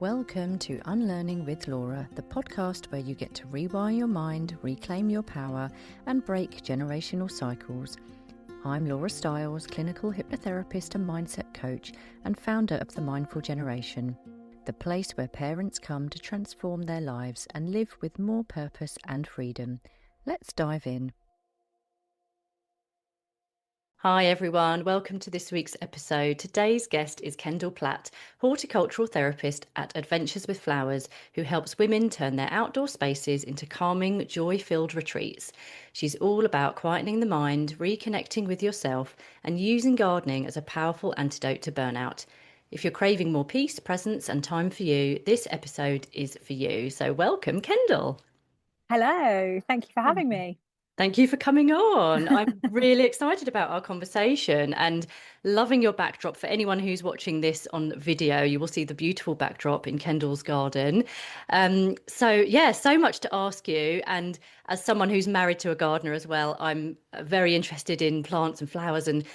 Welcome to Unlearning with Laura, the podcast where you get to rewire your mind, reclaim your power, and break generational cycles. I'm Laura Stiles, clinical hypnotherapist and mindset coach, and founder of The Mindful Generation, the place where parents come to transform their lives and live with more purpose and freedom. Let's dive in. Hi everyone, welcome to this week's episode. Today's guest is Kendall Platt, horticultural therapist at Adventures with Flowers, who helps women turn their outdoor spaces into calming, joy-filled retreats. She's all about quietening the mind, reconnecting with yourself, and using gardening as a powerful antidote to burnout. If you're craving more peace, presence, and time for you, this episode is for you. So welcome, Kendall. Hello, thank you for having me. Thank you for coming on. I'm really excited about our conversation and loving your backdrop. For anyone who's watching this on video, you will see the beautiful backdrop in Kendall's garden. So much to ask you. And as someone who's married to a gardener as well, I'm very interested in plants and flowers and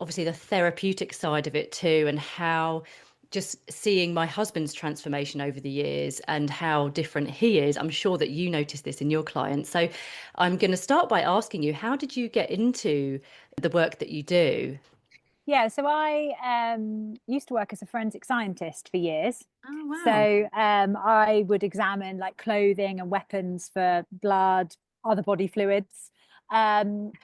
obviously the therapeutic side of it too, and how just seeing my husband's transformation over the years and how different he is. I'm sure that you notice this in your clients. So I'm going to start by asking you, how did you get into the work that you do? Yeah, so I used to work as a forensic scientist for years. Oh, wow. So I would examine like clothing and weapons for blood, other body fluids,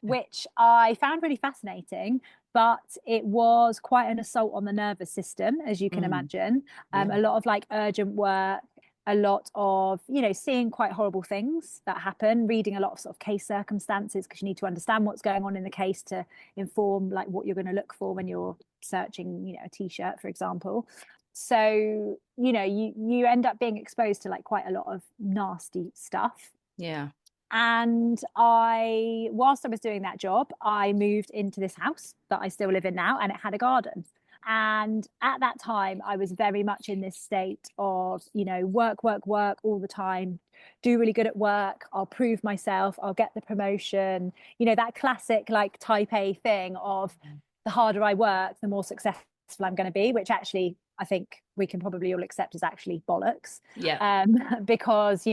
which I found really fascinating. But it was quite an assault on the nervous system, as you can Mm, imagine. yeah. A lot of like urgent work, a lot of, seeing quite horrible things that happen, reading a lot of sort of case circumstances because you need to understand what's going on in the case to inform like what you're going to look for when you're searching, a t-shirt, for example. So, you end up being exposed to like quite a lot of nasty stuff. Yeah. And whilst I was doing that job, I moved into this house that I still live in now, and it had a garden. And at that time, I was very much in this state of, work, work, work all the time, do really good at work. I'll prove myself. I'll get the promotion. That classic like type A thing of the harder I work, the more successful I'm going to be, which actually I think we can probably all accept is actually bollocks. Yeah. Because,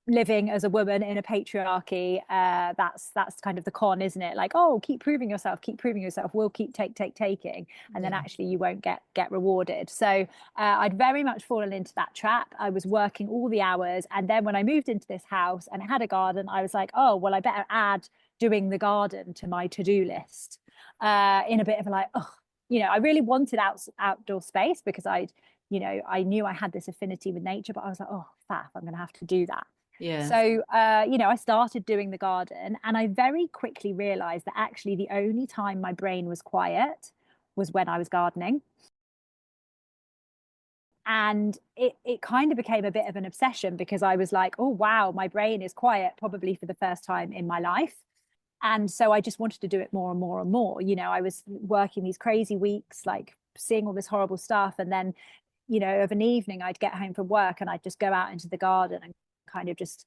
living as a woman in a patriarchy, that's kind of the con, isn't it? Like, oh, keep proving yourself, we'll keep taking, and then Yeah. actually you won't get rewarded. So I'd very much fallen into that trap. I was working all the hours, and then when I moved into this house and it had a garden, I was like, oh well, I better add doing the garden to my to-do list, in a bit of a like, oh, I really wanted outdoor space because I knew I had this affinity with nature, but I was like, oh, faff, I'm going to have to do that. Yeah. So, I started doing the garden, and I very quickly realized that actually the only time my brain was quiet was when I was gardening. And it kind of became a bit of an obsession because I was like, oh, wow, my brain is quiet probably for the first time in my life. And so I just wanted to do it more and more and more. I was working these crazy weeks, like seeing all this horrible stuff. And then, of an evening, I'd get home from work and I'd just go out into the garden and kind of just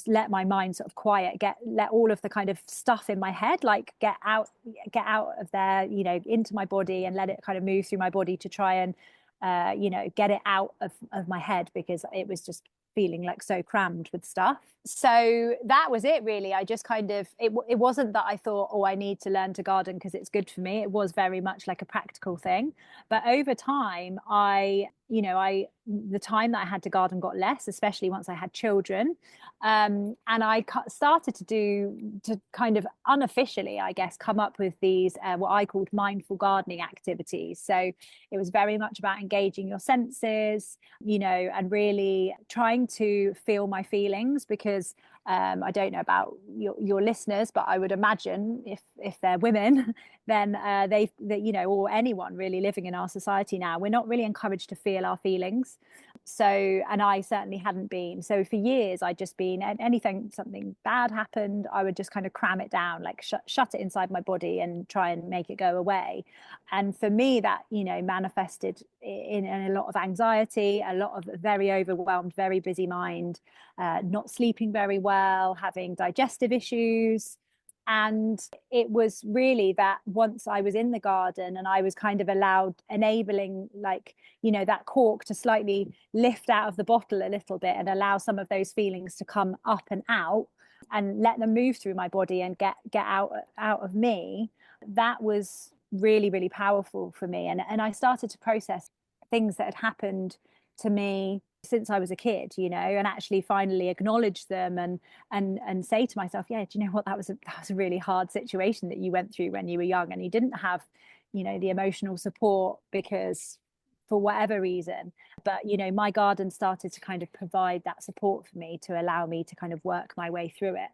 let my mind sort of quiet, let all of the kind of stuff in my head like get out of there, into my body, and let it kind of move through my body to try and get it out of my head because it was just feeling like so crammed with stuff. So that was it really. I just kind of it wasn't that I thought, oh, I need to learn to garden because it's good for me. It was very much like a practical thing. But over time, the time that I had to garden got less, especially once I had children. And I started to kind of unofficially, I guess, come up with these what I called mindful gardening activities. So it was very much about engaging your senses, and really trying to feel my feelings because I don't know about your listeners, but I would imagine if they're women, then or anyone really living in our society now, we're not really encouraged to feel our feelings. So, and I certainly hadn't been. So for years, I'd just been something bad happened, I would just kind of cram it down, like shut it inside my body and try and make it go away. And for me, that, manifested in a lot of anxiety, a lot of very overwhelmed, very busy mind, not sleeping very well, having digestive issues. And it was really that once I was in the garden and I was kind of allowed, enabling, like, that cork to slightly lift out of the bottle a little bit and allow some of those feelings to come up and out and let them move through my body and get out of me, that was really, really powerful for me. And I started to process things that had happened to me since I was a kid, and actually finally acknowledge them and say to myself, yeah, do you know what, that was a really hard situation that you went through when you were young, and you didn't have, the emotional support because for whatever reason. But my garden started to kind of provide that support for me to allow me to kind of work my way through it.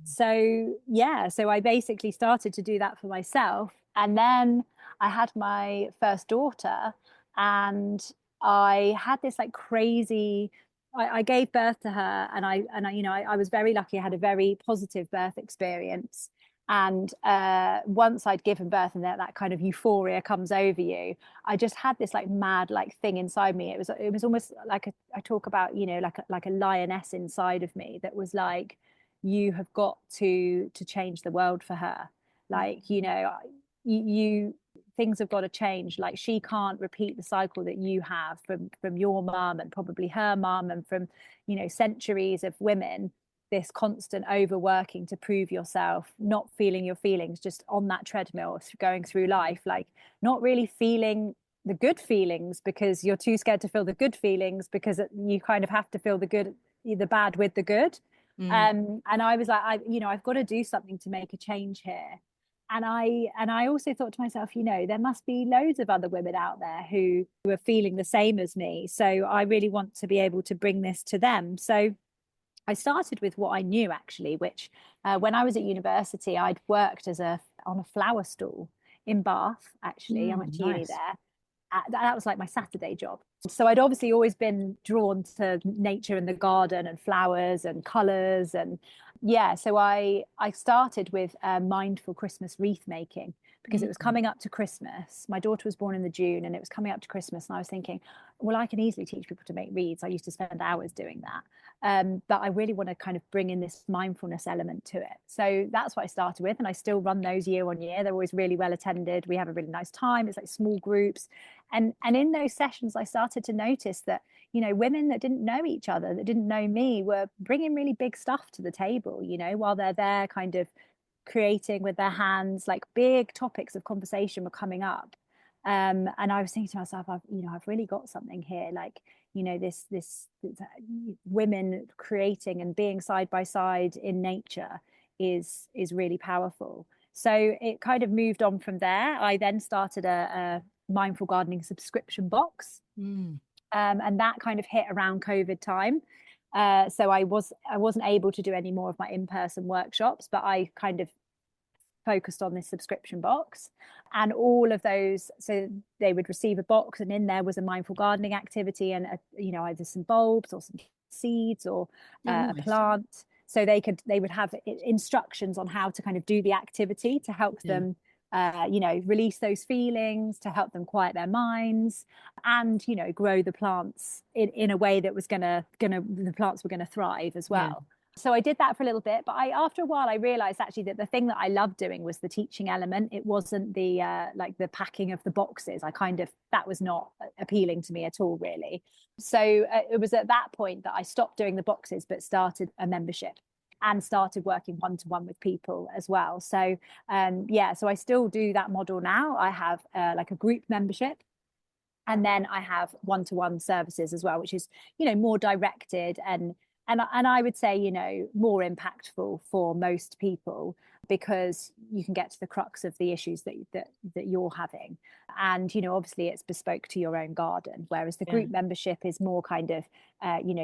So yeah, so I basically started to do that for myself. And then I had my first daughter, and I had this like crazy, I gave birth to her, and I was very lucky. I had a very positive birth experience. And once I'd given birth and that kind of euphoria comes over you, I just had this like mad like thing inside me. It was almost like I talk about, like a lioness inside of me that was like, you have got to change the world for her. Like, you things have got to change. Like, she can't repeat the cycle that you have from your mum and probably her mum, and from centuries of women, this constant overworking to prove yourself, not feeling your feelings, just on that treadmill going through life, like not really feeling the good feelings because you're too scared to feel the good feelings, because you kind of have to feel the bad with the good. Mm. And I was like, I've got to do something to make a change here. And I also thought to myself, there must be loads of other women out there who are feeling the same as me. So I really want to be able to bring this to them. So I started with what I knew, actually, which when I was at university, I'd worked on a flower stall in Bath. Actually, I went to uni Nice. there. That was like my Saturday job. So I'd obviously always been drawn to nature and the garden and flowers and colors. And yeah, so I started with mindful Christmas wreath making, because it was Mm. coming up to Christmas. My daughter was born in the June, and it was coming up to Christmas, and I was thinking, well, I can easily teach people to make wreaths. I used to spend hours doing that. But I really want to kind of bring in this mindfulness element to it. So that's what I started with, and I still run those year on year. They're always really well attended. We have a really nice time. It's like small groups. And in those sessions, I started to notice that, women that didn't know each other, that didn't know me, were bringing really big stuff to the table, while they're there kind of creating with their hands. Like, big topics of conversation were coming up. And I was thinking to myself, I've really got something here. Like, this women creating and being side by side in nature is really powerful. So it kind of moved on from there. I then started a mindful gardening subscription box, Mm. and that kind of hit around COVID time. So I wasn't able to do any more of my in-person workshops, but I kind of focused on this subscription box. And all of those, so they would receive a box, and in there was a mindful gardening activity, and either some bulbs or some seeds, or Oh, a nice. plant. So they would have instructions on how to kind of do the activity to help Yeah. them release those feelings, to help them quiet their minds, and grow the plants in a way that was the plants were gonna thrive as Yeah. well. So I did that for a little bit, but after a while I realized actually that the thing that I loved doing was the teaching element. It wasn't the like the packing of the boxes. That was not appealing to me at all, really. So it was at that point that I stopped doing the boxes, but started a membership and started working one-to-one with people as well. So yeah, so I still do that model now. I have like a group membership, and then I have one-to-one services as well, which is more directed, and I would say more impactful for most people, because you can get to the crux of the issues that you're having. And obviously it's bespoke to your own garden, whereas the Yeah. group membership is more kind of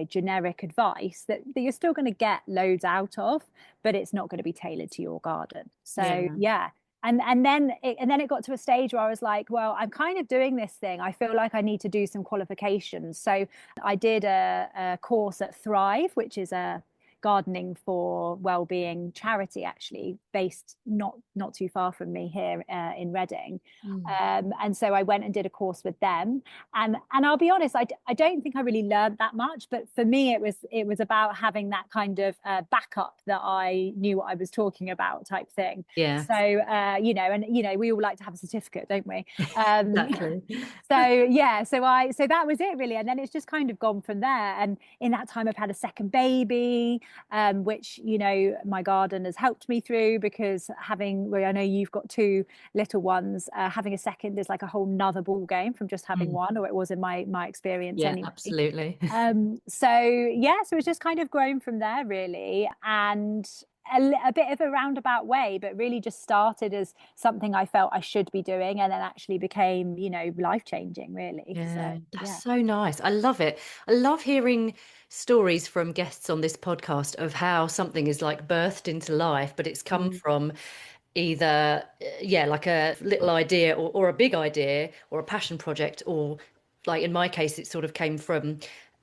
generic advice that you're still going to get loads out of, but it's not going to be tailored to your garden. So Yeah. yeah. And then it got to a stage where I was like, well, I'm kind of doing this thing. I feel like I need to do some qualifications. So I did a course at Thrive, which is gardening for well-being charity, actually, based not too far from me here in Reading. Mm. And so I went and did a course with them, and I'll be honest, I don't think I really learned that much, but for me it was about having that kind of backup, that I knew what I was talking about, type thing. Yeah, So we all like to have a certificate, don't we? um exactly. so yeah, so that was it really, and then it's just kind of gone from there. And in that time I've had a second baby, which my garden has helped me through, because well, I know you've got two little ones, having a second is like a whole nother ball game from just having Mm. one, or it was in my experience Yeah, anyway. absolutely. So yeah, so it's just kind of grown from there really, and a bit of a roundabout way, but really just started as something I felt I should be doing, and then actually became, life changing, really. So Yeah, that's yeah. so nice. I love it. I love hearing stories from guests on this podcast of how something is like birthed into life, but it's come Mm, from either, yeah, like a little idea or a big idea or a passion project, or like in my case, it sort of came from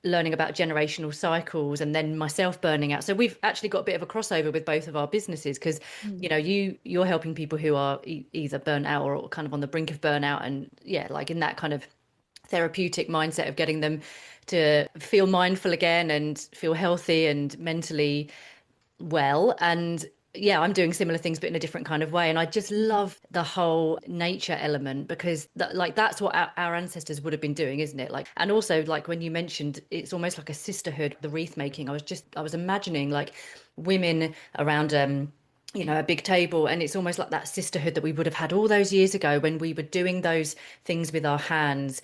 learning about generational cycles and then myself burning out. So we've actually got a bit of a crossover with both of our businesses because, mm, you're helping people who are either burnt out or kind of on the brink of burnout, and yeah, like in that kind of therapeutic mindset of getting them to feel mindful again and feel healthy and mentally well. And yeah, I'm doing similar things but in a different kind of way, and I just mm, love the whole nature element because that's what our ancestors would have been doing, isn't it? Like, and also like when you mentioned it's almost like a sisterhood, the wreath making, I was imagining like women around a big table, and it's almost like that sisterhood that we would have had all those years ago when we were doing those things with our hands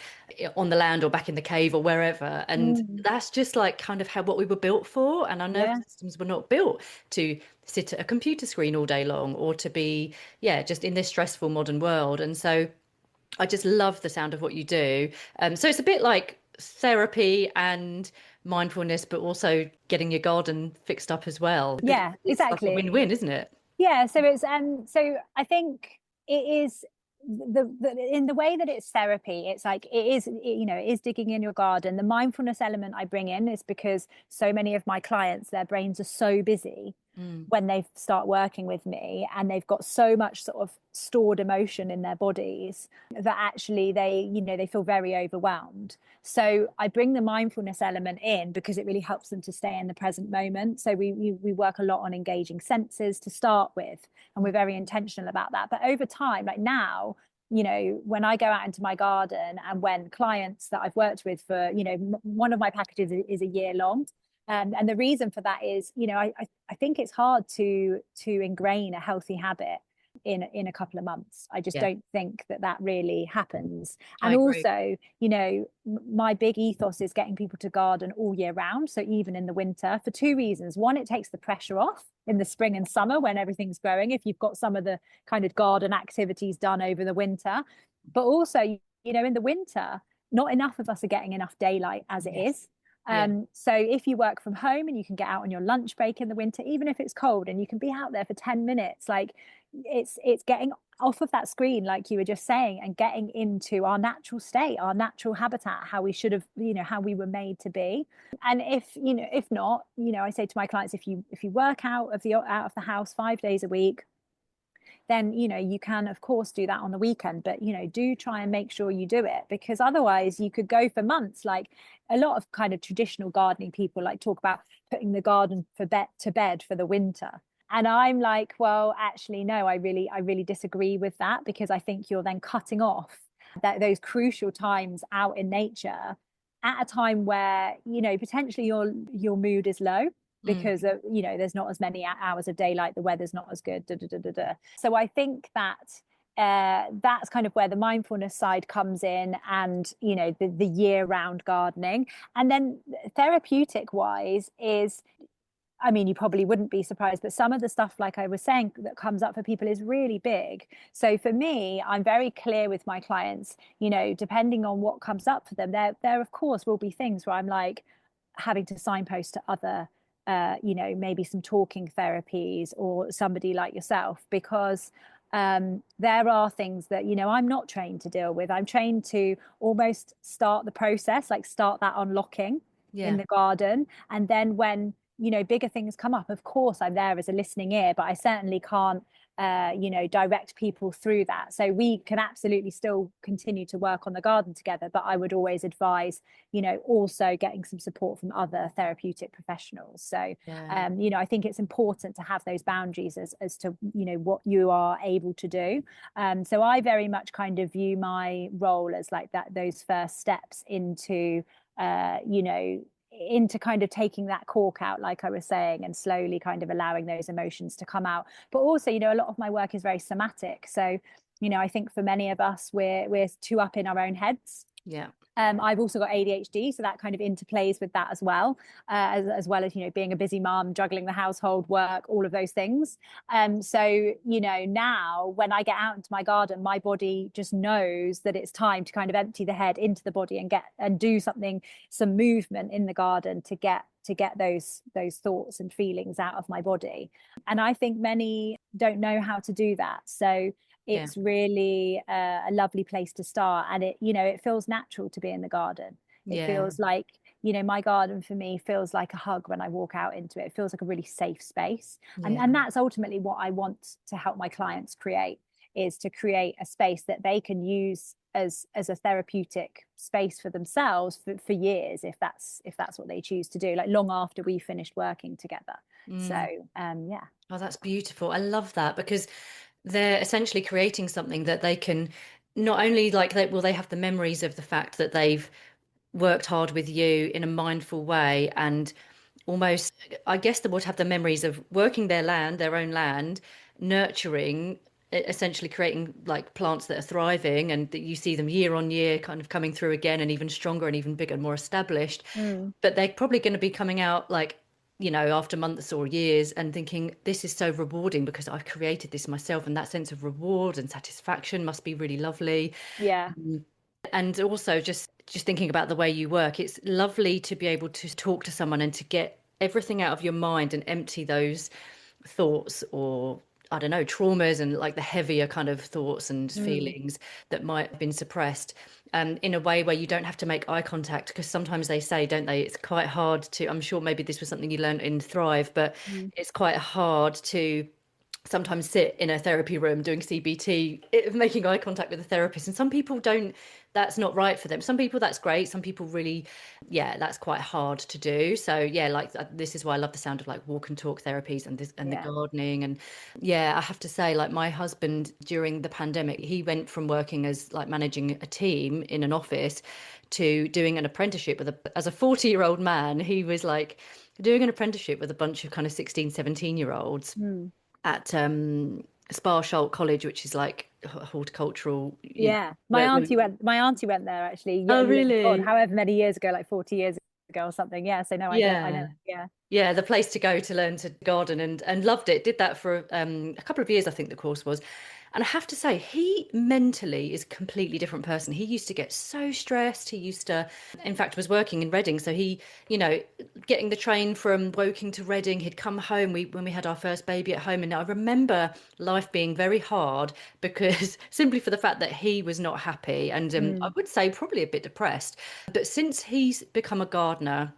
on the land or back in the cave or wherever. And mm. that's just like kind of how what we were built for, and our nervous Yeah, systems were not built to sit at a computer screen all day long or to be, yeah, just in this stressful modern world. And so I just love the sound of what you do. So it's a bit like therapy and mindfulness, but also getting your garden fixed up as well. But yeah, it's like a exactly. win-win, isn't it? Yeah, so I think it is the in the way that it's therapy, it's like it is digging in your garden. The mindfulness element I bring in is because so many of my clients, their brains are so busy Mm. when they start working with me, and they've got so much sort of stored emotion in their bodies, that actually they feel very overwhelmed. So I bring the mindfulness element in because it really helps them to stay in the present moment. So we work a lot on engaging senses to start with, and we're very intentional about that. But over time, like now, when I go out into my garden, and when clients that I've worked with for, one of my packages is a year long. And the reason for that is, I think it's hard to ingrain a healthy habit in a couple of months. I just Yeah, don't think that really happens. I And agree. also, my big ethos is getting people to garden all year round. So even in the winter, for two reasons. One, it takes the pressure off in the spring and summer when everything's growing, if you've got some of the kind of garden activities done over the winter. But also, in the winter, not enough of us are getting enough daylight as it Yes. is. Yeah. So if you work from home and you can get out on your lunch break in the winter, even if it's cold, and you can be out there for 10 minutes, like it's getting off of that screen, like you were just saying, and getting into our natural state, our natural habitat, how we should have, how we were made to be. And if not, I say to my clients, if you work out of the house 5 days a week, then you can of course do that on the weekend, but do try and make sure you do it, because otherwise you could go for months. Like a lot of kind of traditional gardening people like talk about putting the garden to bed for the winter, and I'm like, well, actually no, I really disagree with that, because I think you're then cutting off those crucial times out in nature at a time where potentially your mood is low, Mm. because of there's not as many hours of daylight, the weather's not as good, da, da, da, da, da. So I think that that's kind of where the mindfulness side comes in, and the year-round gardening. And then therapeutic wise is, I mean, you probably wouldn't be surprised, but some of the stuff, like I was saying, that comes up for people is really big. So for me, I'm very clear with my clients, depending on what comes up for them, there of course will be things where I'm like having to signpost to other, maybe some talking therapies, or somebody like yourself, because there are things that I'm not trained to deal with. I'm trained to almost start the process, like start that unlocking in Yeah. the garden, and then when bigger things come up, of course I'm there as a listening ear, but I certainly can't direct people through that. So we can absolutely still continue to work on the garden together, but I would always advise, also getting some support from other therapeutic professionals. So, Yeah. I think it's important to have those boundaries as to, what you are able to do. So I very much kind of view my role as like that, those first steps into kind of taking that cork out, like I was saying, and slowly kind of allowing those emotions to come out. But also, a lot of my work is very somatic. So, I think for many of us, we're too up in our own heads. Yeah. I've also got ADHD, so that kind of interplays with that as well, as well as being a busy mom, juggling the household work, all of those things. So now when I get out into my garden, my body just knows that it's time to kind of empty the head into the body and do something, some movement in the garden to get those thoughts and feelings out of my body. And I think many don't know how to do that. So Yeah. it's really a lovely place to start, and it feels natural to be in the garden. It Yeah. feels like, my garden for me feels like a hug when I walk out into it. It feels like a really safe space, and Yeah. that's ultimately what I want to help my clients create, is to create a space that they can use as a therapeutic space for themselves for years, if that's what they choose to do, like long after we finished working together. So Mm. yeah. Oh, that's beautiful. I love that because they're essentially creating something that they can not only like they have the memories of the fact that they've worked hard with you in a mindful way, and almost I guess they would have the memories of working their own land, nurturing, essentially creating like plants that are thriving, and that you see them year on year kind of coming through again and even stronger and even bigger and more established. Mm, But they're probably going to be coming out like, after months or years and thinking, this is so rewarding because I've created this myself. And that sense of reward and satisfaction must be really lovely. yeah. And also just thinking about the way you work, it's lovely to be able to talk to someone and to get everything out of your mind and empty those thoughts, or I don't know, traumas and like the heavier kind of thoughts and Mm, feelings that might have been suppressed, in a way where you don't have to make eye contact. Because sometimes they say, don't they, it's quite hard to, I'm sure maybe this was something you learned in Thrive, but mm, it's quite hard to sometimes sit in a therapy room doing CBT, making eye contact with a therapist. And some people don't, that's not right for them. Some people that's great. Some people really, yeah, that's quite hard to do. So yeah, like this is why I love the sound of like walk and talk therapies and this and the yeah. gardening. And yeah, I have to say, like my husband during the pandemic, he went from working as like managing a team in an office to doing an apprenticeship as a 40-year-old man. He was like doing an apprenticeship with a bunch of kind of 16, 17-year-olds Mm. at Spa College, which is like horticultural, Yeah. My where auntie went my auntie went there actually. Yeah, oh yeah, God, really? however many years ago, like 40 years ago or something. Yeah. So no, I know. Yeah. Yeah. Yeah, the place to go to learn to garden, and loved it. Did that for a couple of years, I think the course was. And I have to say, he mentally is a completely different person. He used to get so stressed. He used to, in fact, was working in Reading. So he, getting the train from Woking to Reading, he'd come home when we had our first baby at home. And I remember life being very hard because simply for the fact that he was not happy and I Mm, would say probably a bit depressed. But since he's become a gardener,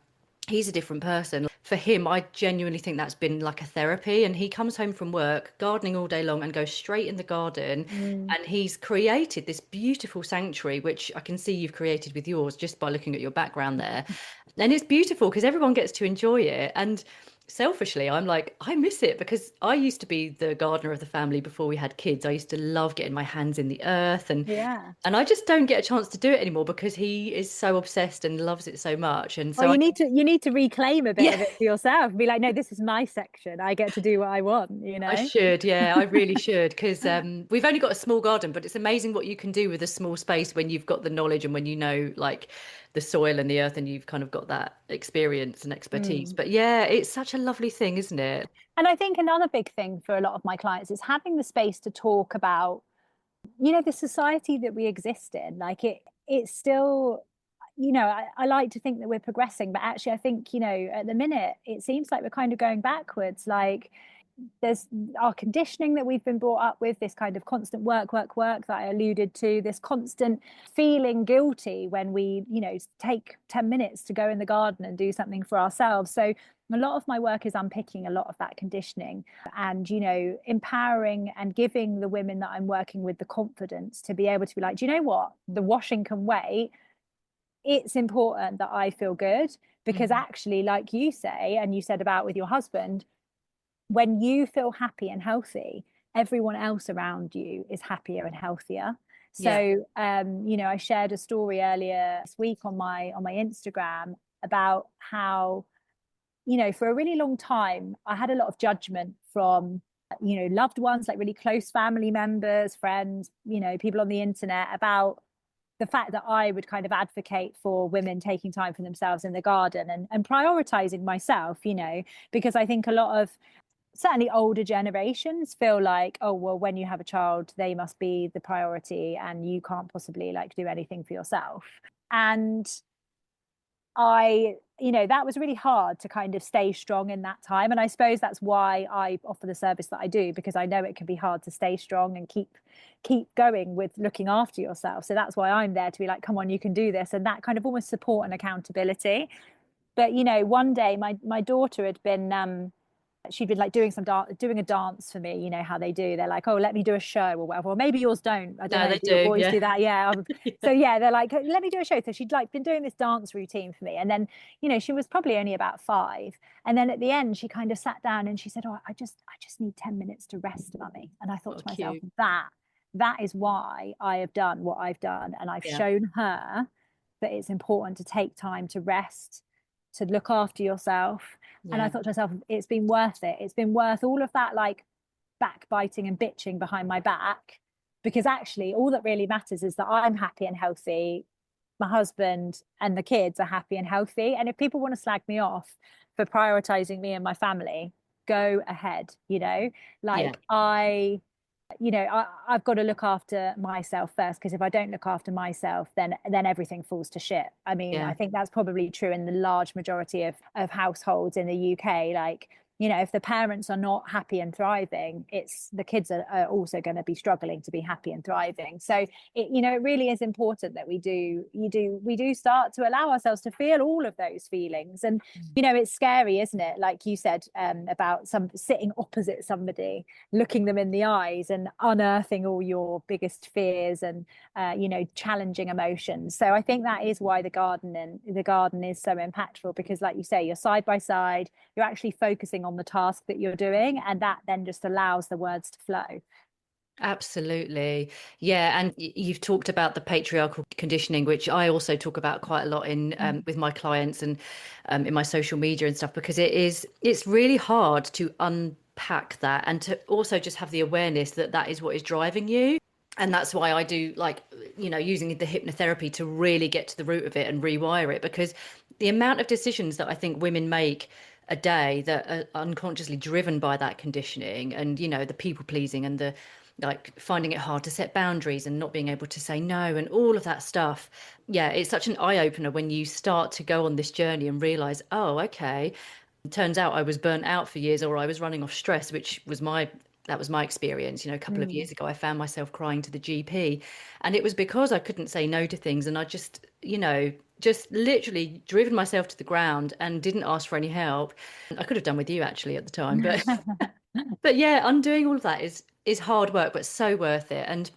he's a different person. For him, I genuinely think that's been like a therapy. And he comes home from work, gardening all day long, and goes straight in the garden. mm. And he's created this beautiful sanctuary, which I can see you've created with yours just by looking at your background there. And it's beautiful because everyone gets to enjoy it. And selfishly, I'm like, I miss it because I used to be the gardener of the family before we had kids. I used to love getting my hands in the earth, Yeah. and I just don't get a chance to do it anymore because he is so obsessed and loves it so much. And Well, so you need to reclaim a bit yeah, of it for yourself and be like, no, this is my section. I get to do what I want, you I know? should. Yeah, I really should because we've only got a small garden, but it's amazing what you can do with a small space when you've got the knowledge and when you know like the soil and the earth and you've kind of got that experience and expertise. Mm. But yeah, it's such a lovely thing, isn't it? And I think another big thing for a lot of my clients is having the space to talk about, the society that we exist in. Like it's still, I like to think that we're progressing, but actually I think, at the minute it seems like we're kind of going backwards. Like, there's our conditioning that we've been brought up with, this kind of constant work, work, work that I alluded to, this constant feeling guilty when we, take 10 minutes to go in the garden and do something for ourselves. So a lot of my work is unpicking a lot of that conditioning and, empowering and giving the women that I'm working with the confidence to be able to be like, do you know what? The washing can wait. It's important that I feel good because Mhm. actually, like you say, and you said about with your husband, when you feel happy and healthy, everyone else around you is happier and healthier. Yeah. So, I shared a story earlier this week on my Instagram about how, for a really long time, I had a lot of judgment from, loved ones, like really close family members, friends, people on the internet about the fact that I would kind of advocate for women taking time for themselves in the garden and prioritizing myself, because I think a lot of certainly older generations feel like, oh, well, when you have a child, they must be the priority and you can't possibly like do anything for yourself. And that was really hard to kind of stay strong in that time. And I suppose that's why I offer the service that I do, because I know it can be hard to stay strong and keep going with looking after yourself. So that's why I'm there to be like, come on, you can do this. And that kind of almost support and accountability. But one day my daughter had been she'd been like doing a dance for me, how they do, they're like, oh, let me do a show or whatever, or maybe yours don't, I don't No, know, they do your do. boys Yeah. do that? Yeah. Yeah. So yeah, they're like, let me do a show. So she'd like been doing this dance routine for me, and then she was probably only about 5, and then at the end she kind of sat down and she said, oh, I just need 10 minutes to rest, mummy. And I thought Oh, to myself, cute. that is why I have done what I've done, and I've Yeah. shown her that it's important to take time to rest, to look after yourself. And I Yeah. thought to myself, it's been worth it. It's been worth all of that, like backbiting and bitching behind my back, because actually, all that really matters is that I'm happy and healthy. My husband and the kids are happy and healthy. And if people want to slag me off for prioritizing me and my family, go ahead. Yeah. Like I've got to look after myself first, because if I don't look after myself, then everything falls to shit. I mean, I Yeah. think that's probably true in the large majority of households in the UK. Like, if the parents are not happy and thriving, it's the kids are also going to be struggling to be happy and thriving. So it really is important that we do start to allow ourselves to feel all of those feelings. And it's scary, isn't it? Like you said, about some sitting opposite somebody, looking them in the eyes and unearthing all your biggest fears and challenging emotions. So I think that is why the garden is so impactful, because like you say, you're side by side, you're actually focusing on the task that you're doing, and that then just allows the words to flow. Absolutely. Yeah. And you've talked about the patriarchal conditioning, which I also talk about quite a lot in Mm. with my clients and in my social media and stuff, because it's really hard to unpack that and to also just have the awareness that that is what is driving you. And that's why I do like, using the hypnotherapy to really get to the root of it and rewire it, because the amount of decisions that I think women make a day that are unconsciously driven by that conditioning and, the people pleasing and the like finding it hard to set boundaries and not being able to say no and all of that stuff. Yeah, it's such an eye opener when you start to go on this journey and realize, oh, okay, turns out I was burnt out for years, or I was running off stress, which was that was my experience. A couple of Mm. years ago, I found myself crying to the GP, and it was because I couldn't say no to things, and I just literally driven myself to the ground and didn't ask for any help. I could have done with you actually at the time, but but yeah, undoing all of that is hard work, but so worth it. And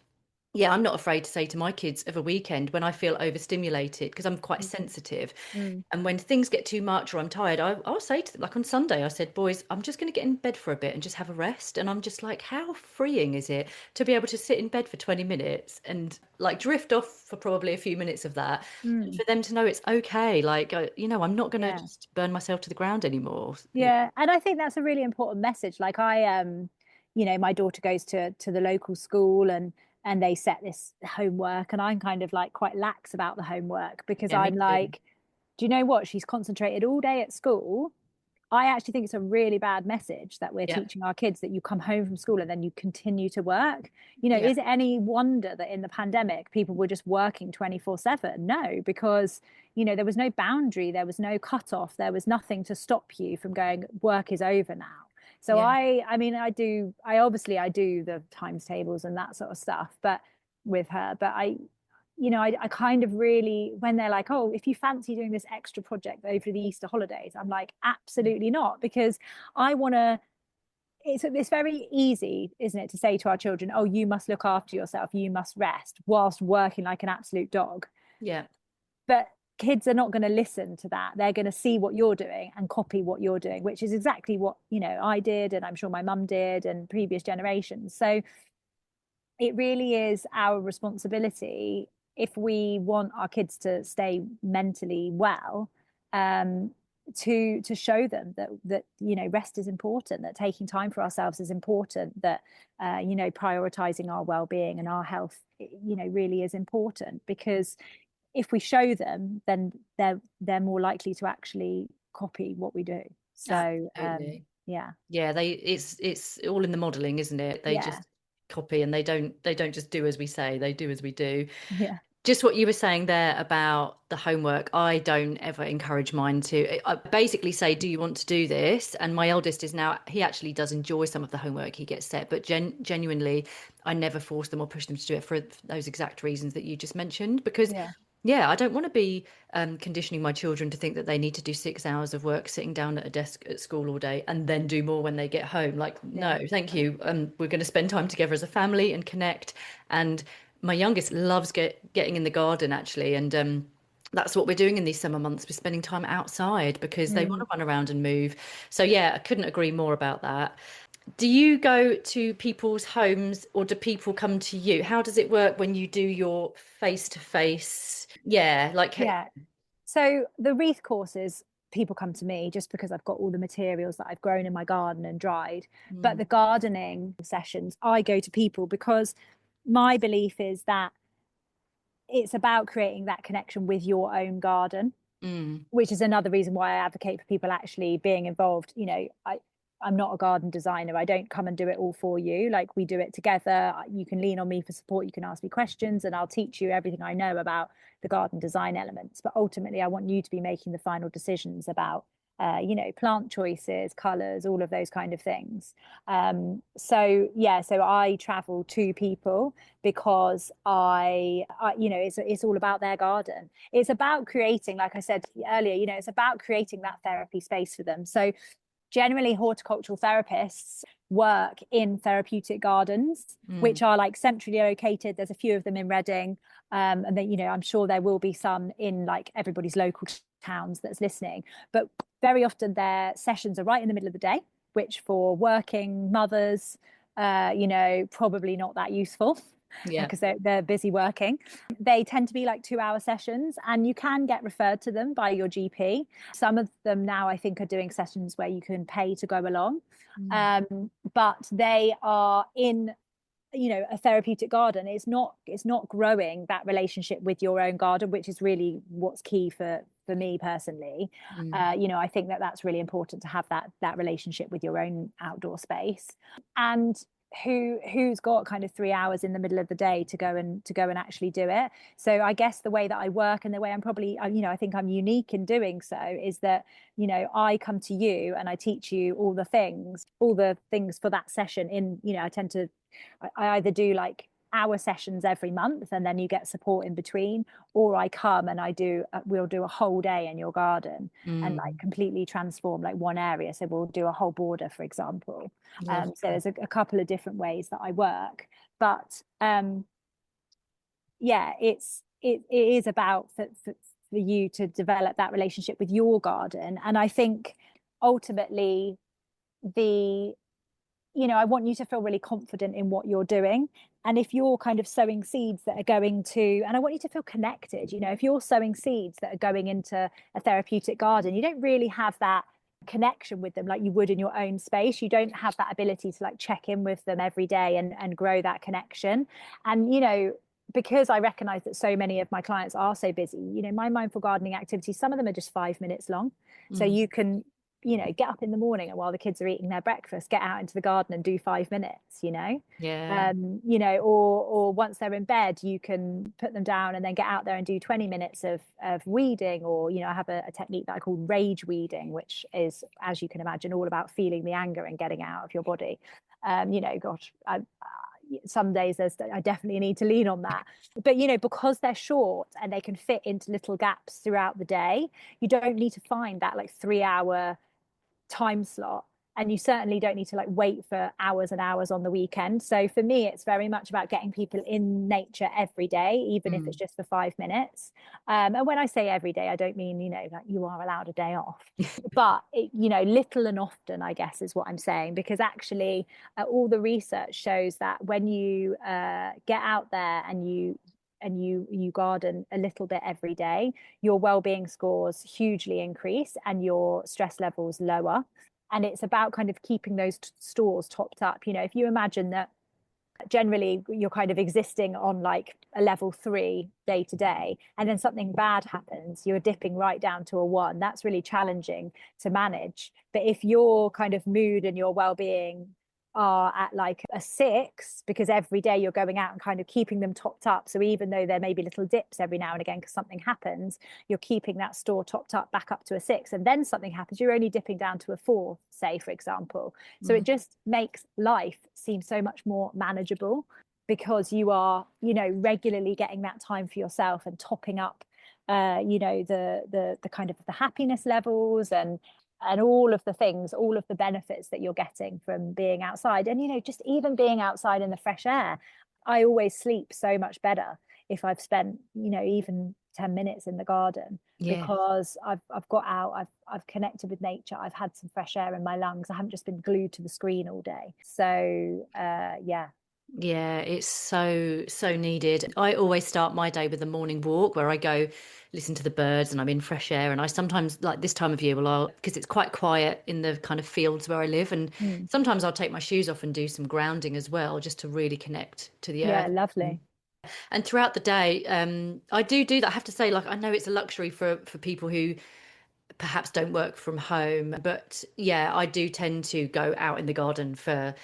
yeah, I'm not afraid to say to my kids of a weekend when I feel overstimulated, because I'm quite sensitive. Mm. And when things get too much or I'm tired, I'll say to them, like on Sunday, I said, boys, I'm just going to get in bed for a bit and just have a rest. And I'm just like, how freeing is it to be able to sit in bed for 20 minutes and like drift off for probably a few minutes of that? And Mm. for them to know it's okay. Like, I'm not going to Yeah. just burn myself to the ground anymore. Yeah. Yeah, and I think that's a really important message. Like my daughter goes to the local school, and they set this homework, and I'm kind of like quite lax about the homework, because Yeah, me I'm too. like, do you know what? She's concentrated all day at school. I actually think it's a really bad message that we're Yeah. teaching our kids, that you come home from school and then you continue to work. Yeah. Is it any wonder that in the pandemic people were just working 24/7? No, because there was no boundary, there was no cutoff, there was nothing to stop you from going, work is over now. So Yeah. I mean, I obviously I do the times tables and that sort of stuff, but with her, but I kind of really, when they're like, oh, if you fancy doing this extra project over the Easter holidays, I'm like, absolutely not, because I want to, it's very easy, isn't it, to say to our children, oh, you must look after yourself, you must rest, whilst working like an absolute dog. Yeah. But kids are not going to listen to that. They're going to see what you're doing and copy what you're doing, which is exactly what, I did, and I'm sure my mum did, and previous generations. So it really is our responsibility, if we want our kids to stay mentally well, um, to show them that rest is important, that taking time for ourselves is important, that prioritizing our well-being and our health really is important, because if we show them, then they're more likely to actually copy what we do. So Absolutely. yeah. Yeah, it's all in the modeling, isn't it? They Yeah. just copy, and they don't just do as we say, they do as we do. Yeah. Just what you were saying there about the homework, I don't ever encourage mine to. I basically say, do you want to do this? And my eldest is now, he actually does enjoy some of the homework he gets set, but genuinely, I never force them or push them to do it for those exact reasons that you just mentioned. Because, Yeah. yeah, I don't want to be conditioning my children to think that they need to do 6 hours of work sitting down at a desk at school all day and then do more when they get home. Like, Yeah. no, thank you. We're going to spend time together as a family and connect. And my youngest loves getting in the garden, actually, and that's what we're doing in these summer months. We're spending time outside because they want Mm. to run around and move. So yeah, I couldn't agree more about that. Do you go to people's homes, or do people come to you? How does it work when you do your face to face? Yeah, like, Yeah. So the wreath courses, people come to me just because I've got all the materials that I've grown in my garden and dried. But mm, the gardening sessions, I go to people because my belief is that it's about creating that connection with your own garden, mm, which is another reason why I advocate for people actually being involved. I'm not a garden designer. I don't come and do it all for you. Like, we do it together. You can lean on me for support. You can ask me questions, and I'll teach you everything I know about the garden design elements. But ultimately, I want you to be making the final decisions about, plant choices, colors, all of those kind of things. So yeah, so I travel to people because it's all about their garden. It's about creating, like I said earlier, it's about creating that therapy space for them. So generally, horticultural therapists work in therapeutic gardens, mm, which are like centrally located. There's a few of them in Reading, and then I'm sure there will be some in like everybody's local towns that's listening. But very often their sessions are right in the middle of the day, which for working mothers, probably not that useful yeah, because they're busy working. They tend to be like 2 hour sessions, and you can get referred to them by your GP. Some of them now, I think, are doing sessions where you can pay to go along. mm, But they are in a therapeutic garden. It's not growing that relationship with your own garden, which is really what's key for me personally. mm, I think that that's really important, to have that relationship with your own outdoor space. And who's got kind of 3 hours in the middle of the day to go and actually do it? So I guess the way that I work, and the way I'm probably, I think I'm unique in doing so, is that I come to you and I teach you all the things for that session. I either do like hour sessions every month, and then you get support in between, or I come and we'll do a whole day in your garden and like mm, completely transform like one area. So we'll do a whole border, for example. So lovely. there's a couple of different ways that I work, but yeah, it is about for you to develop that relationship with your garden. And I think ultimately, the I want you to feel really confident in what you're doing. And if you're kind of sowing seeds that are going to, and I want you to feel connected, if you're sowing seeds that are going into a therapeutic garden, you don't really have that connection with them like you would in your own space. You don't have that ability to like check in with them every day and grow that connection. And, because I recognize that so many of my clients are so busy, my mindful gardening activities, some of them are just 5 minutes long. So Mm, you can get up in the morning and while the kids are eating their breakfast, get out into the garden and do 5 minutes, Yeah. or once they're in bed, you can put them down and then get out there and do 20 minutes of weeding, or, I have a technique that I call rage weeding, which is, as you can imagine, all about feeling the anger and getting out of your body. Gosh, some days I definitely need to lean on that. But because they're short and they can fit into little gaps throughout the day, you don't need to find that like 3 hour time slot, and you certainly don't need to like wait for hours and hours on the weekend. So for me, it's very much about getting people in nature every day, even if it's Mm. just for 5 minutes. And when I say every day, I don't mean like you are allowed a day off, but little and often, I guess, is what I'm saying, because actually all the research shows that when you get out there and you garden a little bit every day, your well-being scores hugely increase and your stress levels lower. And it's about kind of keeping those stores topped up. If you imagine that generally you're kind of existing on like a level 3 day to day, and then something bad happens, you're dipping right down to a 1. That's really challenging to manage. But if your kind of mood and your well-being are at like a 6, because every day you're going out and kind of keeping them topped up, so even though there may be little dips every now and again because something happens, you're keeping that store topped up back up to a 6, and then something happens, you're only dipping down to a 4, say, for example. So it Mm. just makes life seem so much more manageable, because you are regularly getting that time for yourself and topping up the kind of the happiness levels and all of the things, all of the benefits that you're getting from being outside. And just even being outside in the fresh air, I always sleep so much better if I've spent even 10 minutes in the garden, Yeah. because I've got out, I've connected with nature, I've had some fresh air in my lungs, I haven't just been glued to the screen all day. So yeah. Yeah, it's so, so needed. I always start my day with a morning walk where I go listen to the birds and I'm in fresh air. And I sometimes, like this time of year, because it's quite quiet in the kind of fields where I live. And Mm. sometimes I'll take my shoes off and do some grounding as well, just to really connect to the Yeah, earth. lovely. And throughout the day, I do that. I have to say, like, I know it's a luxury for people who perhaps don't work from home, but yeah, I do tend to go out in the garden for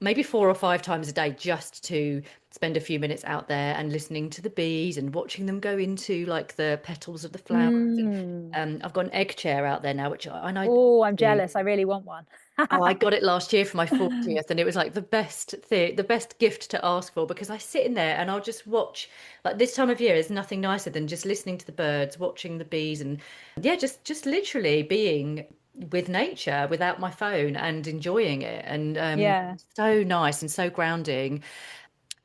maybe 4 or 5 times a day just to spend a few minutes out there and listening to the bees and watching them go into like the petals of the flowers. Mm. And I've got an egg chair out there now, which and I Oh, I'm do. jealous, I really want one. Oh, I got it last year for my 40th, and it was like the best thing, the best gift to ask for, because I sit in there and I'll just watch. Like this time of year is nothing nicer than just listening to the birds, watching the bees, and yeah, just literally being with nature without my phone and enjoying it. And Yeah. so nice and so grounding.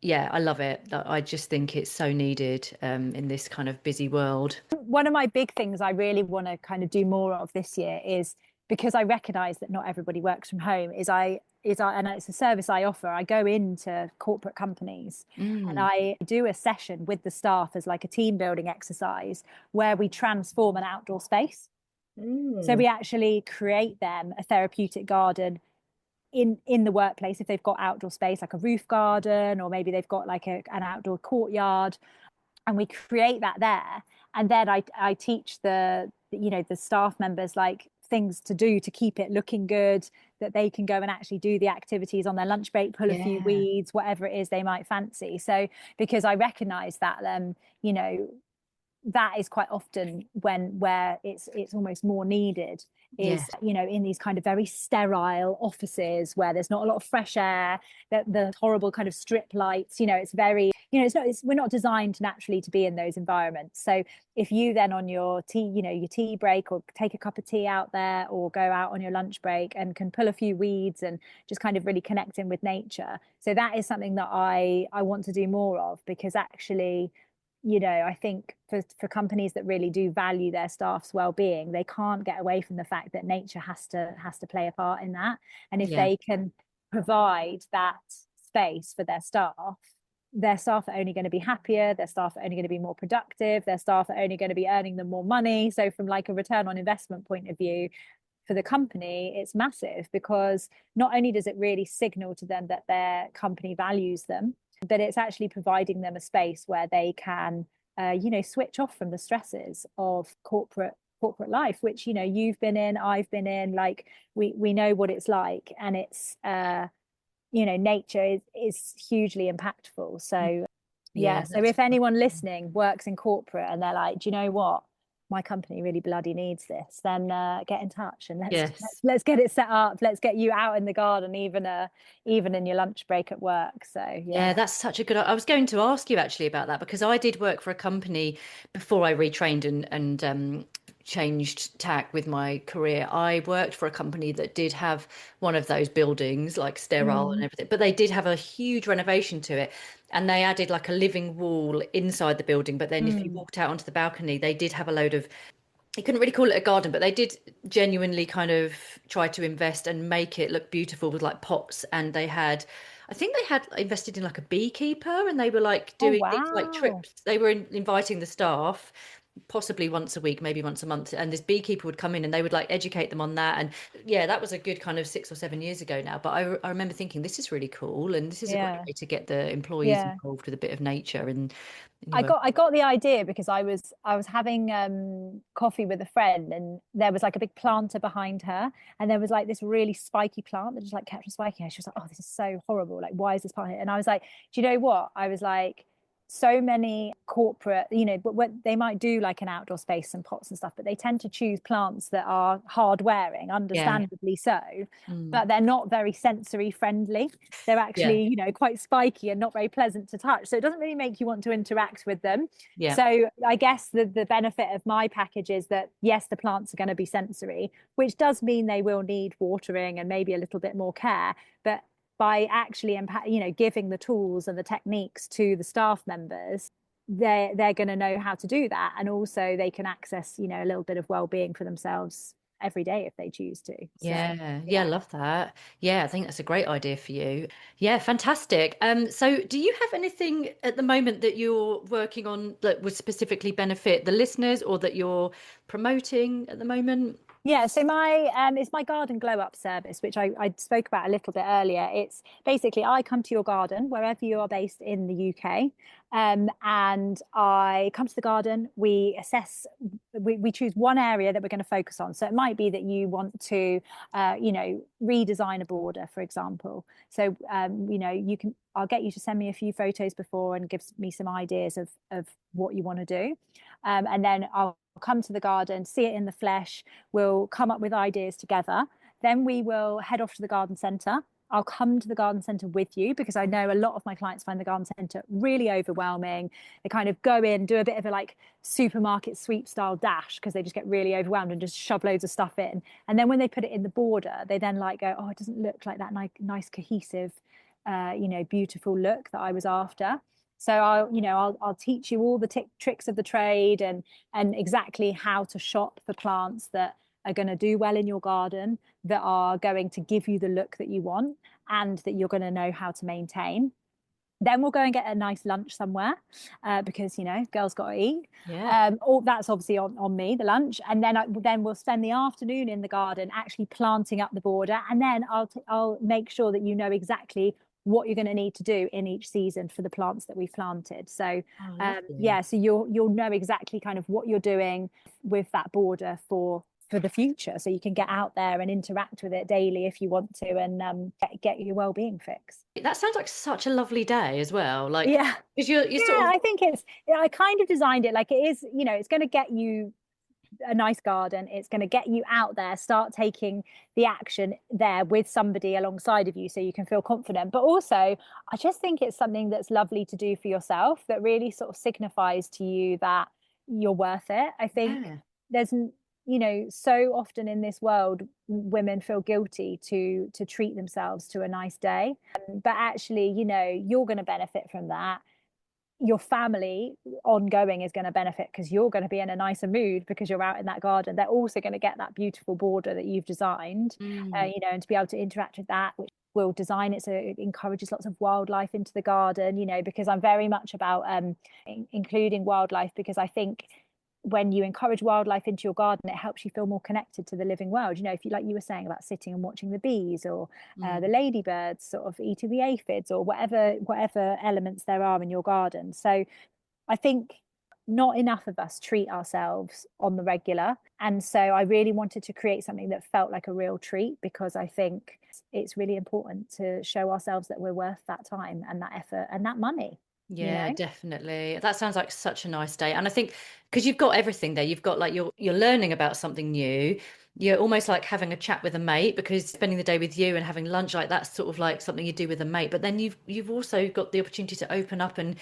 Yeah, I love it. I just think it's so needed in this kind of busy world. One of my big things I really want to kind of do more of this year is, because I recognize that not everybody works from home, and it's a service I offer. I go into corporate companies and Mm, I do a session with the staff as like a team building exercise where we transform an outdoor space. So mm. we actually create them a therapeutic garden in the workplace, if they've got outdoor space like a roof garden, or maybe they've got like an outdoor courtyard, and we create that there. And then I teach the staff members like things to do to keep it looking good, that they can go and actually do the activities on their lunch break, pull a few Yeah, weeds, whatever it is they might fancy. So because I recognize that you know that is quite often where it's almost more needed, yeah, is in these kind of very sterile offices where there's not a lot of fresh air, that the horrible kind of strip lights, it's very, we're not designed naturally to be in those environments. So if you then on your tea, your tea break, or take a cup of tea out there, or go out on your lunch break and can pull a few weeds and just kind of really connect in with nature. So that is something that I want to do more of, because actually I think for companies that really do value their staff's well-being, they can't get away from the fact that nature has to play a part in that. And if yeah, they can provide that space for their staff are only going to be happier, their staff are only going to be more productive, their staff are only going to be earning them more money. So from like a return on investment point of view, for the company, it's massive, because not only does it really signal to them that their company values them, but it's actually providing them a space where they can, switch off from the stresses of corporate corporate life, which, you know, you've been in, I've been in, like we know what it's like. And it's you know, nature is hugely impactful. So Yeah, yeah, so that's if anyone listening works in corporate and they're like, do you know what? My company really bloody needs this, then get in touch and yes. let's get it set up. Let's get you out in the garden, even in your lunch break at work. So Yeah, yeah. that's such a good. I was going to ask you actually about that because I did work for a company before I retrained and changed tack with my career. I worked for a company that did have one of those buildings, like sterile and Mm, everything, but they did have a huge renovation to it, and they added like a living wall inside the building. But then if you mm. walked out onto the balcony, they did have a load of, you couldn't really call it a garden, but they did genuinely kind of try to invest and make it look beautiful with like pots. And they had, I think they had invested in like a beekeeper, and they were like Oh doing these like wow. trips. They were inviting the staff, possibly once a week, maybe once a month, and this beekeeper would come in and they would like educate them on that. And yeah, that was a good kind of 6 or 7 years ago now. But I remember thinking this is really cool, and this is a great Yeah. way to get the employees Yeah. involved with a bit of nature and you I know. got the idea because I was having coffee with a friend, and there was like a big planter behind her, and there was like this really spiky plant that just like kept on spiking her. She was like, "Oh, this is so horrible. Like, why is this plant here?" And I was like, "Do you know what?" I was like, so many corporate, you know, but what they might do like an outdoor space and pots and stuff, but they tend to choose plants that are hard wearing, Yeah. understandably so, Mm. but they're not very sensory friendly. They're Yeah. actually, you know, quite spiky and not very pleasant to touch. So it doesn't really make you want to interact with them. Yeah. So I guess the benefit of my package is that yes, the plants are going to be sensory, which does mean they will need watering and maybe a little bit more care. But by actually you know, giving the tools and the techniques to the staff members, they're going to know how to do that, and also they can access, you know, a little bit of well-being for themselves every day if they choose to. So Yeah, yeah, yeah. love that. Yeah, I think that's a great idea for you. Yeah, fantastic. So do you have anything at the moment that you're working on that would specifically benefit the listeners or that you're promoting at the moment? Yeah, so my it's my garden glow up service, which I spoke about a little bit earlier. It's basically I come to your garden wherever you are based in the UK, and I come to the garden. We assess, we choose one area that we're going to focus on. So it might be that you want to, you know, redesign a border, for example. So you know, you can. I'll get you to send me a few photos before and give me some ideas of what you want to do, and then I'll come to the garden, see it in the flesh. We'll come up with ideas together. Then we will head off to the garden centre. I'll come to the garden centre with you because I know a lot of my clients find the garden centre really overwhelming. They kind of go in, do a bit of a like supermarket sweep style dash because they just get really overwhelmed and just shove loads of stuff in. And then when they put it in the border, they then like go, oh, it doesn't look like that nice cohesive, you know, beautiful look that I was after. So I'll, you know, I'll teach you all the tricks of the trade and exactly how to shop for plants that are going to do well in your garden, that are going to give you the look that you want, and that you're going to know how to maintain. Then we'll go and get a nice lunch somewhere because, you know, girls got to eat. Yeah. All that's obviously on me, the lunch, and then we'll spend the afternoon in the garden actually planting up the border, and then I'll make sure that you know exactly what you're going to need to do in each season for the plants that we've planted. So Oh, lovely. yeah, so you'll know exactly kind of what you're doing with that border for the future, so you can get out there and interact with it daily if you want to, and get your well-being fix. That sounds like such a lovely day as well. Like, Yeah. because you're sort Yeah, of, I think it's, I kind of designed it like it is, you know, it's going to get you a nice garden. It's going to get you out there, start taking the action there with somebody alongside of you so you can feel confident. But also, I just think it's something that's lovely to do for yourself that really sort of signifies to you that you're worth it. I think yeah. there's, you know, so often in this world, women feel guilty to treat themselves to a nice day. But actually, you know, you're going to benefit from that. Your family ongoing is going to benefit because you're going to be in a nicer mood because you're out in that garden. They're also going to get that beautiful border that you've designed, Mm. you know, and to be able to interact with that, which will design it so it encourages lots of wildlife into the garden, you know, because I'm very much about including wildlife, because I think when you encourage wildlife into your garden, it helps you feel more connected to the living world. You know, if you, like you were saying about sitting and watching the bees, or the Mm. ladybirds sort of eating the aphids, or whatever elements there are in your garden. So I think not enough of us treat ourselves on the regular. And so I really wanted to create something that felt like a real treat, because I think it's really important to show ourselves that we're worth that time and that effort and that money, you Yeah, know? definitely. That sounds like such a nice day. And I think because you've got everything there, you've got like you're learning about something new. You're almost like having a chat with a mate, because spending the day with you and having lunch, like that's sort of like something you do with a mate. But then you've also got the opportunity to open up and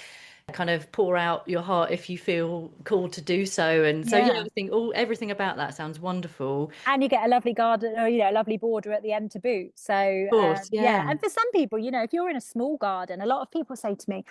kind of pour out your heart if you feel called to do so. And so yeah, Yeah. I think all everything about that sounds wonderful. And you get a lovely garden, or a lovely border at the end to boot. So Of course, yeah. yeah. And for some people, if you're in a small garden, a lot of people say to me,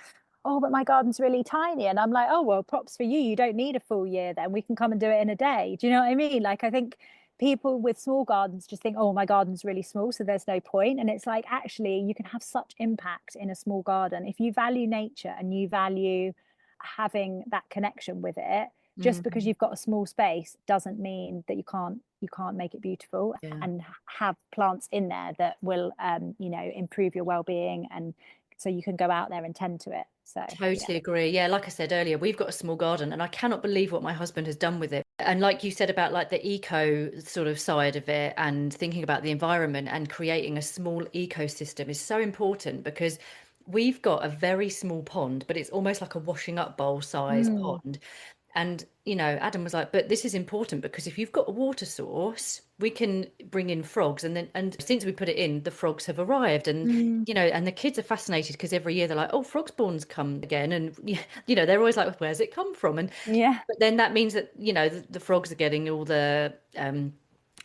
oh, but my garden's really tiny. And I'm like, oh, well, props for you. You don't need a full year then. We can come and do it in a day. Do you know what I mean? Like, I think people with small gardens just think, oh, my garden's really small, so there's no point. And it's like, actually, you can have such impact in a small garden. If you value nature and you value having that connection with it, just because Mm, you've got a small space doesn't mean that you can't make it beautiful yeah. and have plants in there that will improve your well-being, and so you can go out there and tend to it. So yeah. Totally agree. Yeah, like I said earlier, we've got a small garden and I cannot believe what my husband has done with it. And like you said about like the eco sort of side of it and thinking about the environment and creating a small ecosystem is so important, because we've got a very small pond, but it's almost like a washing up bowl size Mm, pond. And, Adam was like, but this is important because if you've got a water source, we can bring in frogs. And since we put it in, the frogs have arrived. And, mm, and the kids are fascinated because every year they're like, oh, frog spawns come again. And, they're always like, where's it come from? And yeah. but then that means that, the frogs are getting all the,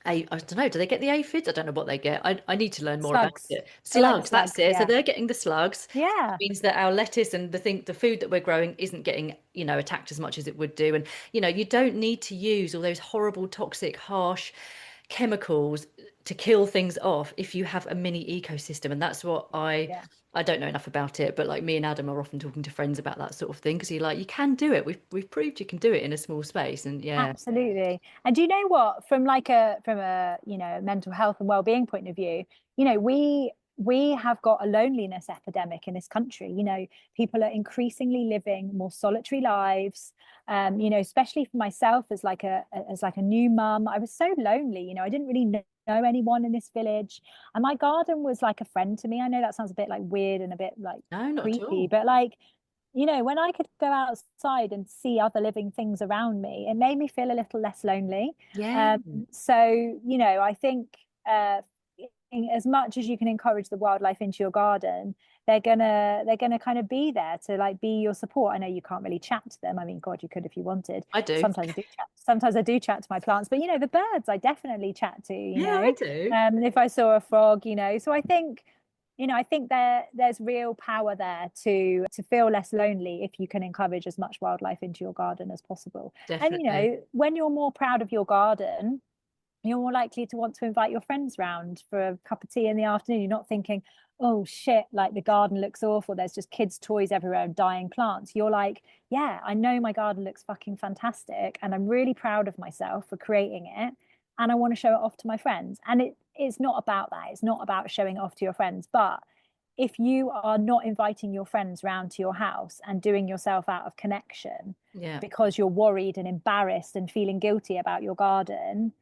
I don't know, do they get the aphids? I don't know what they get. I need to learn more about Slugs. it. They like the Slugs, that's slugs. it. So Yeah. they're getting the slugs. Yeah. Means that our lettuce and the food that we're growing isn't getting, attacked as much as it would do. And, you don't need to use all those horrible, toxic, harsh chemicals to kill things off if you have a mini ecosystem. And that's what Yeah. I don't know enough about it, but like me and Adam are often talking to friends about that sort of thing, because you're like, you can do it. We've proved you can do it in a small space. And yeah. Absolutely. And do you know what? From a mental health and well-being point of view, we have got a loneliness epidemic in this country. People are increasingly living more solitary lives. Especially for myself as like a new mum, I was so lonely. I didn't really know anyone in this village, and my garden was like a friend to me. I know that sounds a bit like weird and a bit like No, not at creepy, all. but like when I could go outside and see other living things around me, it made me feel a little less lonely. Yeah. So, I think as much as you can encourage the wildlife into your garden, they're gonna kind of be there to like be your support. I know you can't really chat to them. I mean, God, you could if you wanted. I do. Sometimes I do chat. Sometimes I do chat to my plants, but the birds I definitely chat to. Yeah, I do. If I saw a frog, so I think there's real power there to feel less lonely if you can encourage as much wildlife into your garden as possible. And Definitely. when you're more proud of your garden, you're more likely to want to invite your friends round for a cup of tea in the afternoon. You're not thinking, oh shit, like the garden looks awful. There's just kids' toys everywhere and dying plants. You're like, yeah, I know my garden looks fucking fantastic and I'm really proud of myself for creating it. And I want to show it off to my friends. And it's not about that. It's not about showing it off to your friends. But if you are not inviting your friends round to your house and doing yourself out of connection Yeah. because you're worried and embarrassed and feeling guilty about your garden,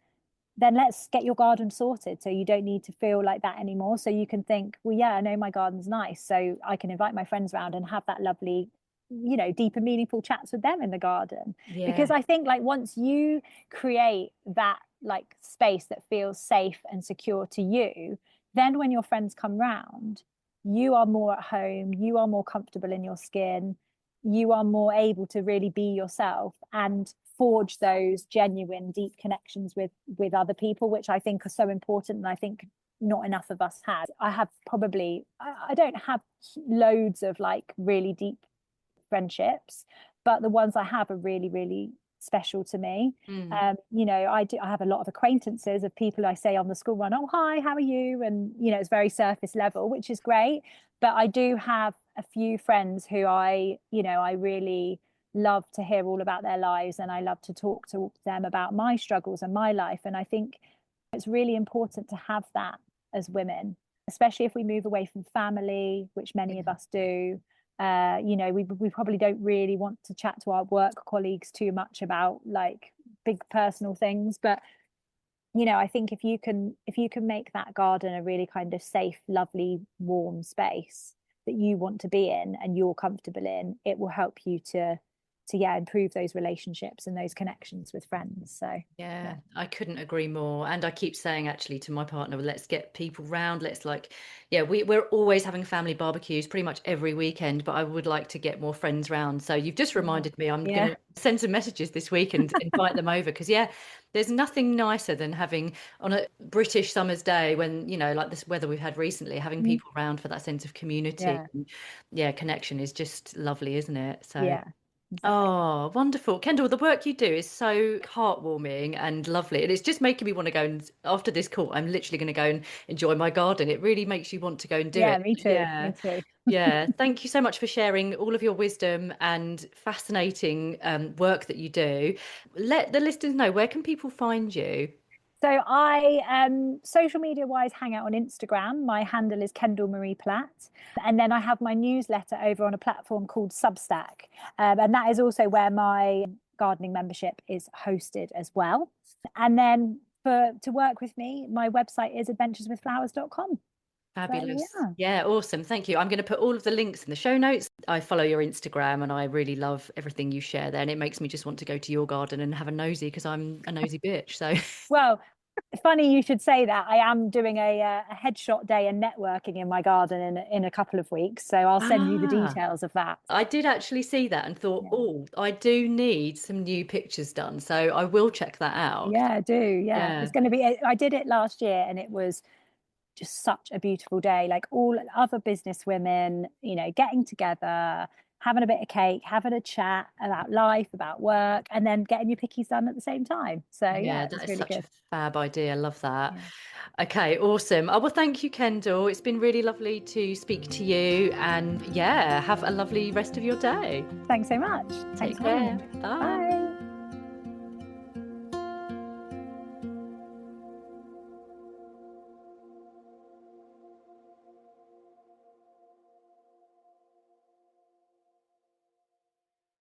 then let's get your garden sorted so you don't need to feel like that anymore. So you can think, well, yeah, I know my garden's nice, so I can invite my friends around and have that lovely, deep and meaningful chats with them in the garden. Yeah. Because I think like once you create that like space that feels safe and secure to you, then when your friends come round, you are more at home, you are more comfortable in your skin, you are more able to really be yourself and forge those genuine deep connections with other people, which I think are so important, and I think not enough of us have. I don't have loads of like really deep friendships, but the ones I have are really, really special to me. Mm. I have a lot of acquaintances of people I say on the school run, oh hi, how are you? And it's very surface level, which is great. But I do have a few friends who I really love to hear all about their lives, and I love to talk to them about my struggles and my life. And I think it's really important to have that as women, especially if we move away from family, which many of Yeah. us do. We probably don't really want to chat to our work colleagues too much about like big personal things, but I think if you can make that garden a really kind of safe, lovely, warm space that you want to be in and you're comfortable in, it will help you to yeah, improve those relationships and those connections with friends. So Yeah, yeah. I couldn't agree more. And I keep saying actually to my partner, "Well, let's get people round. Let's like, yeah, we're always having family barbecues pretty much every weekend, but I would like to get more friends round. So you've just Yeah. reminded me I'm going Yeah. to send some messages this week and invite them over because yeah, there's nothing nicer than having on a British summer's day when, like this weather we've had recently, having Mm. people round for that sense of community. Yeah. And, yeah, connection is just lovely, isn't it? So Yeah. Exactly. oh, wonderful. Kendall, the work you do is so heartwarming and lovely. And it's just making me want to go and, after this call, I'm literally going to go and enjoy my garden. It really makes you want to go and do Yeah, it. me too. Yeah. Me too. Yeah. Thank you so much for sharing all of your wisdom and fascinating work that you do. Let the listeners know, where can people find you? So I social media wise hang out on Instagram. My handle is Kendall Marie Platt. And then I have my newsletter over on a platform called Substack. And that is also where my gardening membership is hosted as well. And then to work with me, my website is adventureswithflowers.com. So Fabulous. yeah. Yeah, awesome. Thank you. I'm going to put all of the links in the show notes. I follow your Instagram and I really love everything you share there. And it makes me just want to go to your garden and have a nosy because I'm a nosy bitch. So, Well, funny you should say that. I am doing a headshot day and networking in my garden in a couple of weeks. So I'll send you the ah, details of that. I did actually see that and thought, Yeah. oh, I do need some new pictures done. So I will check that out. Yeah, I do. Yeah. Yeah. It's going to be, I did it last year and it was just such a beautiful day. Like all other business women, getting together, having a bit of cake, having a chat about life, about work, and then getting your pickies done at the same time. So yeah, Yeah, it that was is really such a good. fab idea. I love that. Yeah. Okay, awesome. Oh, well, thank you, Kendall. It's been really lovely to speak to you. And yeah, have a lovely rest of your day. Thanks so much. Thanks Take for having care. me. Bye. Bye.